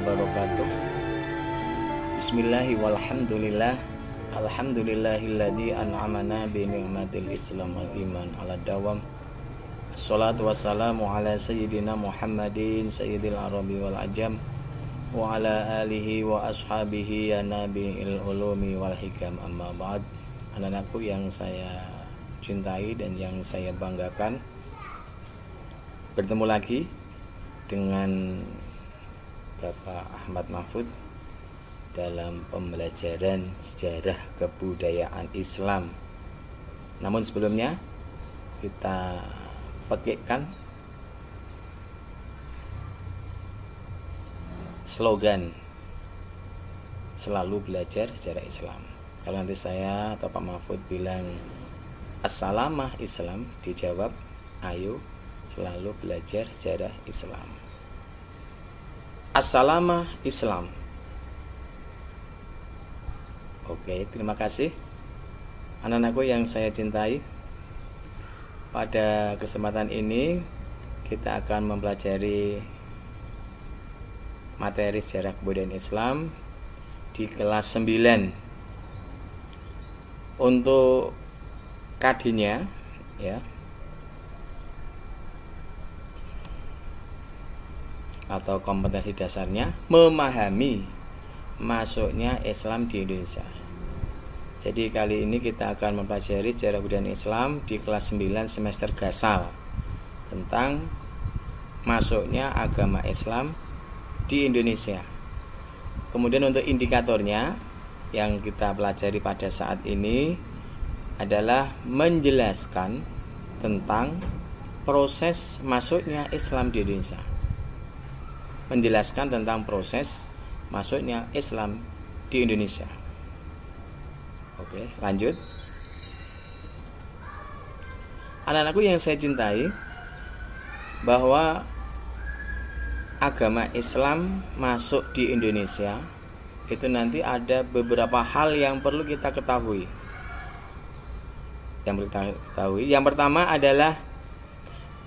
wabarakatuh. Bismillahi walhamdulillah. Alhamdulillahilladzi an'amana bi ni'matil Islam wal iman ala dawam. Assalatu wassalamu ala sayyidina Muhammadin sayyidil arabi wal ajam wa ala alihi wa ashabihi ya nabiil ulumi wal hikam, amma ba'd. Anak-anakku yang saya cintai dan yang saya banggakan, bertemu lagi dengan Bapak Ahmad Mahfud dalam pembelajaran sejarah kebudayaan Islam. Namun sebelumnya kita petikkan slogan selalu belajar sejarah Islam. Kalau nanti saya atau Pak Mahfud bilang Assalamah Islam, dijawab ayo selalu belajar sejarah Islam. Assalamah Islam. Oke, terima kasih anak-anakku yang saya cintai. Pada kesempatan ini kita akan mempelajari materi sejarah kebudayaan Islam di kelas 9. Untuk kadinya ya, atau kompetensi dasarnya, memahami masuknya Islam di Indonesia. Jadi kali ini kita akan mempelajari sejarah kebudayaan Islam di kelas 9 semester Gasal tentang masuknya agama Islam di Indonesia. Kemudian untuk indikatornya yang kita pelajari pada saat ini adalah menjelaskan tentang proses masuknya Islam di Indonesia. Menjelaskan tentang proses masuknya Islam di Indonesia. Oke, lanjut. Anak-anakku yang saya cintai, bahwa agama Islam masuk di Indonesia itu nanti ada beberapa hal yang perlu kita ketahui. Yang pertama adalah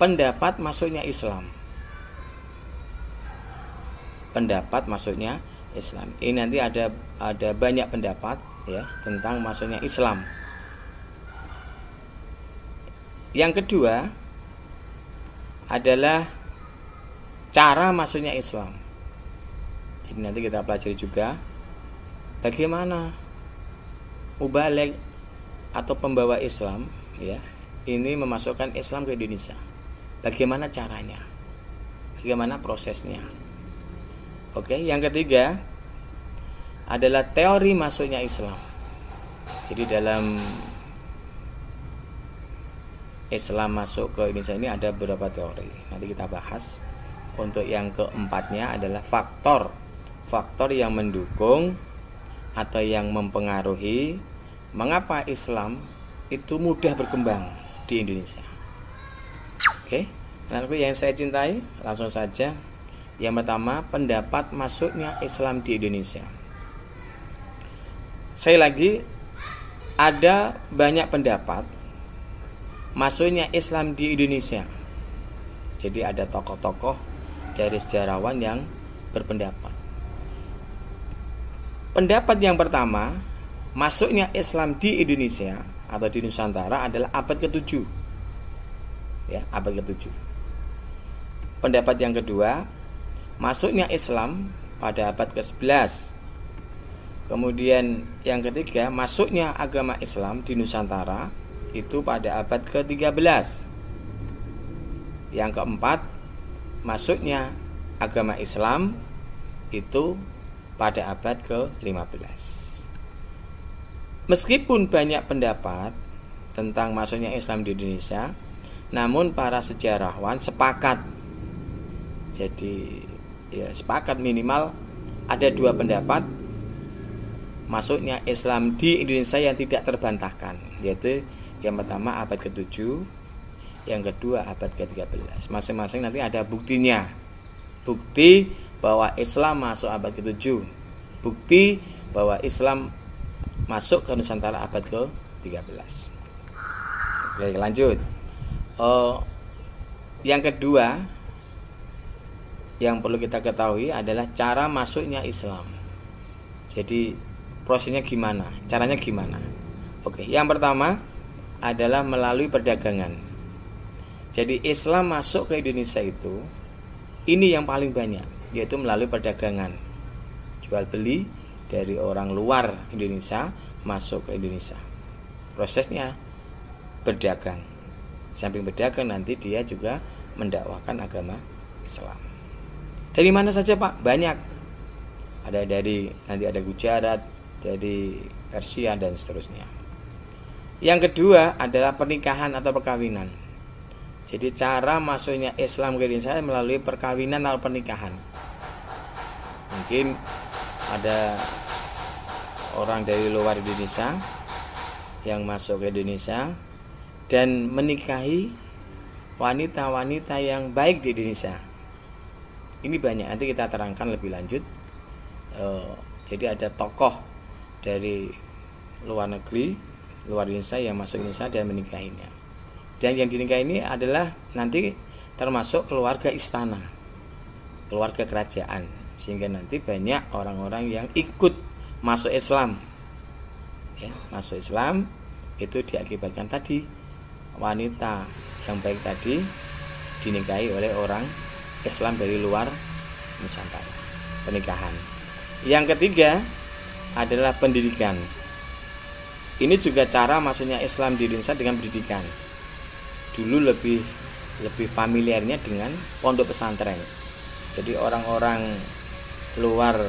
pendapat masuknya Islam. Pendapat masuknya Islam. Ini nanti ada banyak pendapat ya tentang masuknya Islam. Yang kedua adalah cara masuknya Islam. Jadi nanti kita pelajari juga bagaimana mubaligh atau pembawa Islam ya ini memasukkan Islam ke Indonesia. Bagaimana caranya? Bagaimana prosesnya? Oke, yang ketiga adalah teori masuknya Islam. Jadi dalam Islam masuk ke Indonesia ini ada beberapa teori. Nanti kita bahas. Untuk yang keempatnya adalah faktor yang mendukung atau yang mempengaruhi mengapa Islam itu mudah berkembang di Indonesia. Oke, nanti yang saya cintai, langsung saja. Yang pertama, pendapat masuknya Islam di Indonesia. Sekali lagi, ada banyak pendapat masuknya Islam di Indonesia. Jadi ada tokoh-tokoh dari sejarawan yang berpendapat. Pendapat yang pertama, masuknya Islam di Indonesia atau di Nusantara adalah abad ke-7. Ya, abad ke-7. Pendapat yang kedua, masuknya Islam pada abad ke-11. Kemudian yang ketiga, masuknya agama Islam di Nusantara itu pada abad ke-13. Yang keempat, masuknya agama Islam itu pada abad ke-15. Meskipun banyak pendapat tentang masuknya Islam di Indonesia, namun para sejarawan sepakat. Jadi ya sepakat minimal ada dua pendapat masuknya Islam di Indonesia yang tidak terbantahkan, yaitu yang pertama abad ke-7, yang kedua abad ke-13. Masing-masing nanti ada buktinya. Bukti bahwa Islam masuk abad ke-7, bukti bahwa Islam masuk ke Nusantara abad ke-13. Oke, lanjut. Yang kedua, yang perlu kita ketahui adalah cara masuknya Islam. Jadi prosesnya gimana, caranya gimana. Oke, yang pertama adalah melalui perdagangan. Jadi Islam masuk ke Indonesia itu, ini yang paling banyak, yaitu melalui perdagangan. Jual beli dari orang luar Indonesia masuk ke Indonesia. Prosesnya berdagang. Samping berdagang nanti dia juga mendakwahkan agama Islam. Dari mana saja Pak? Banyak. Ada nanti ada Gujarat, dari Persia dan seterusnya. Yang kedua adalah pernikahan atau perkawinan. Jadi cara masuknya Islam ke Indonesia melalui perkawinan atau pernikahan. Mungkin ada orang dari luar Indonesia yang masuk ke Indonesia dan menikahi wanita-wanita yang baik di Indonesia. Ini banyak, nanti kita terangkan lebih lanjut. Jadi ada tokoh dari luar negeri, luar Indonesia yang masuk Indonesia dan menikahinya. Dan yang dinikahi ini adalah nanti termasuk keluarga istana, keluarga kerajaan, sehingga nanti banyak orang-orang yang ikut masuk Islam. Ya, masuk Islam itu diakibatkan tadi wanita yang baik tadi dinikahi oleh orang Islam dari luar Nusantara. Pernikahan. Yang ketiga adalah pendidikan. Ini juga cara masuknya Islam di Indonesia dengan pendidikan. Dulu lebih familiarnya dengan pondok pesantren. Jadi orang-orang luar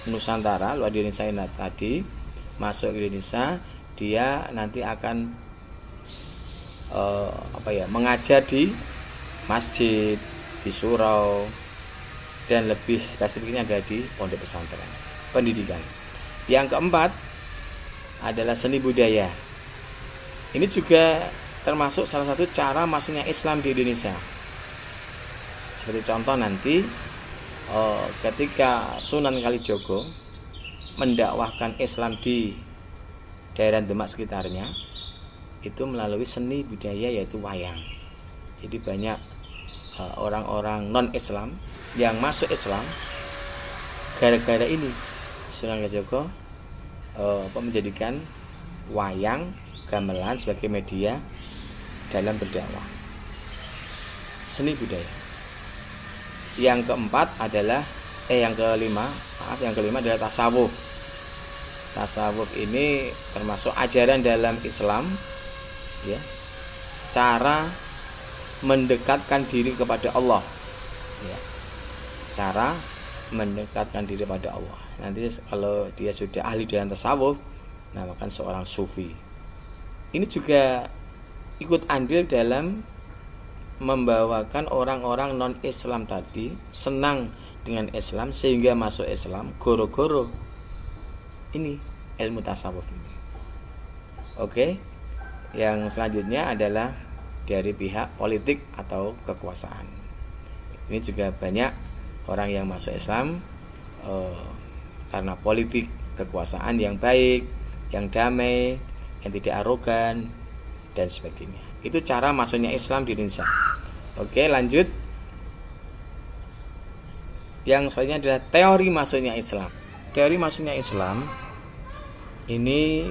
Nusantara, luar Indonesia tadi masuk ke Indonesia, dia nanti akan mengajar di masjid, di surau, dan lebih spesifiknya ada di pondok pesantren. Pendidikan. Yang keempat adalah seni budaya. Ini juga termasuk salah satu cara masuknya Islam di Indonesia. Seperti contoh nanti ketika Sunan Kalijogo mendakwahkan Islam di daerah Demak sekitarnya, itu melalui seni budaya yaitu wayang. Jadi banyak orang-orang non-Islam yang masuk Islam gara-gara ini. Sunan Kalijogo menjadikan wayang gamelan sebagai media dalam berdakwah. Seni budaya. Yang keempat adalah yang kelima adalah tasawuf. Tasawuf ini termasuk ajaran dalam Islam, ya. Cara mendekatkan diri kepada Allah, ya. Cara mendekatkan diri kepada Allah. Nanti kalau dia sudah ahli dalam tasawuf, namakan seorang sufi. Ini juga ikut andil dalam membawakan orang-orang non-Islam tadi senang dengan Islam sehingga masuk Islam goro-goro ini ilmu tasawuf ini. Oke. Yang selanjutnya adalah dari pihak politik atau kekuasaan. Ini juga banyak orang yang masuk Islam karena politik kekuasaan yang baik, yang damai, yang tidak arogan dan sebagainya. Itu cara masuknya Islam di Indonesia. Oke, lanjut. Yang selanjutnya adalah teori masuknya Islam. Teori masuknya Islam ini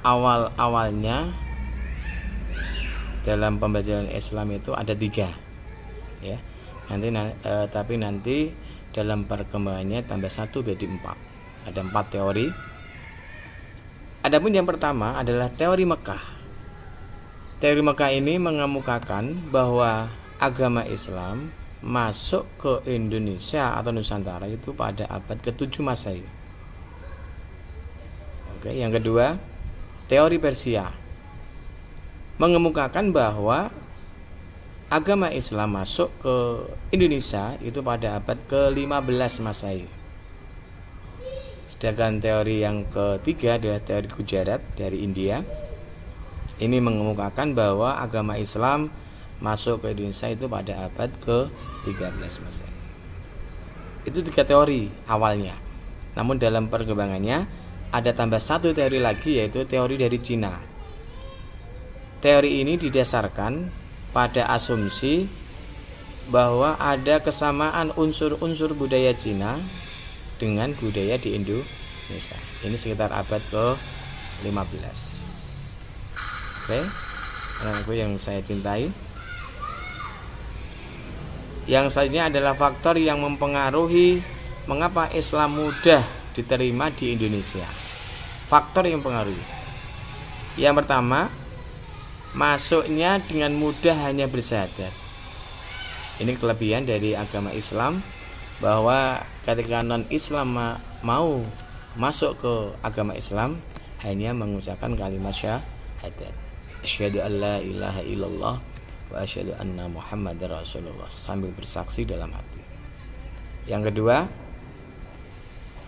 awalnya dalam pembelajaran Islam itu ada 3, ya. Tapi nanti dalam perkembangannya tambah 1 jadi 4. Ada 4 teori. Adapun yang pertama adalah teori Mekah. Teori Mekah ini mengemukakan bahwa agama Islam masuk ke Indonesia atau Nusantara itu pada abad ke-7 Masehi. Oke, yang kedua, teori Persia mengemukakan bahwa agama Islam masuk ke Indonesia itu pada abad ke-15 Masehi. Sedangkan teori yang ketiga adalah teori Gujarat dari India. Ini mengemukakan bahwa agama Islam masuk ke Indonesia itu pada abad ke-13 Masehi. Itu 3 teori awalnya. Namun dalam perkembangannya ada tambah 1 teori lagi, yaitu teori dari Cina. Teori ini didasarkan pada asumsi bahwa ada kesamaan unsur-unsur budaya Cina dengan budaya di Indonesia. Ini sekitar abad ke-15. Oke, anakku yang saya cintai. Yang selanjutnya adalah faktor yang mempengaruhi mengapa Islam mudah diterima di Indonesia. Faktor yang mempengaruhi. Yang pertama, masuknya dengan mudah hanya bersyahadat. Ini kelebihan dari agama Islam, bahwa ketika non-Islam mau masuk ke agama Islam hanya mengucapkan kalimat syahadat. Asyhadu an la ilaha illallah wa asyhadu anna Muhammadar Rasulullah, sambil bersaksi dalam hati. Yang kedua,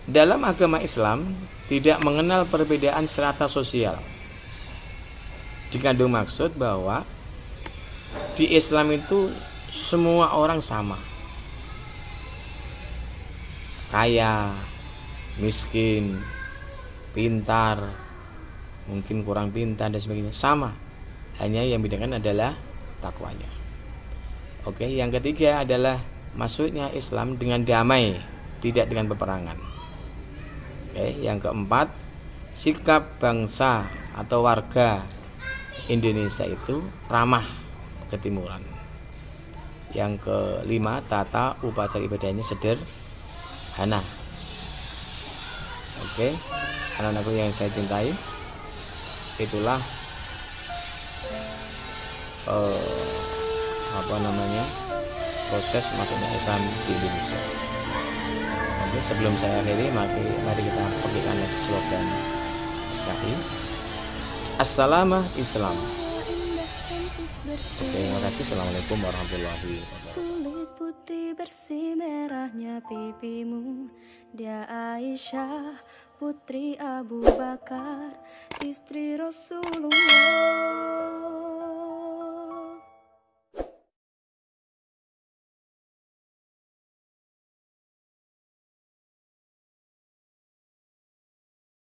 dalam agama Islam tidak mengenal perbedaan strata sosial. Dikandung maksud bahwa di Islam itu semua orang sama, kaya, miskin, pintar, mungkin kurang pintar dan sebagainya, sama. Hanya yang membedakan adalah takwanya. Oke, yang ketiga adalah masuknya Islam dengan damai, tidak dengan peperangan. Oke, yang keempat, sikap bangsa atau warga Indonesia itu ramah ketimuran. Yang kelima, tata upacara ibadahnya sederhana. Oke, anak-anakku yang saya cintai, itulah proses masuknya Islam di Indonesia. Oke, sebelum saya akhiri, mari kita perhatikan lagi slogan SKI. Assalamu Islam. Oke, terima kasih. Assalamualaikum warahmatullahi wabarakatuh. Kulit putih bersih merahnya pipimu, dia Aisyah putri Abu Bakar, istri Rasulullah.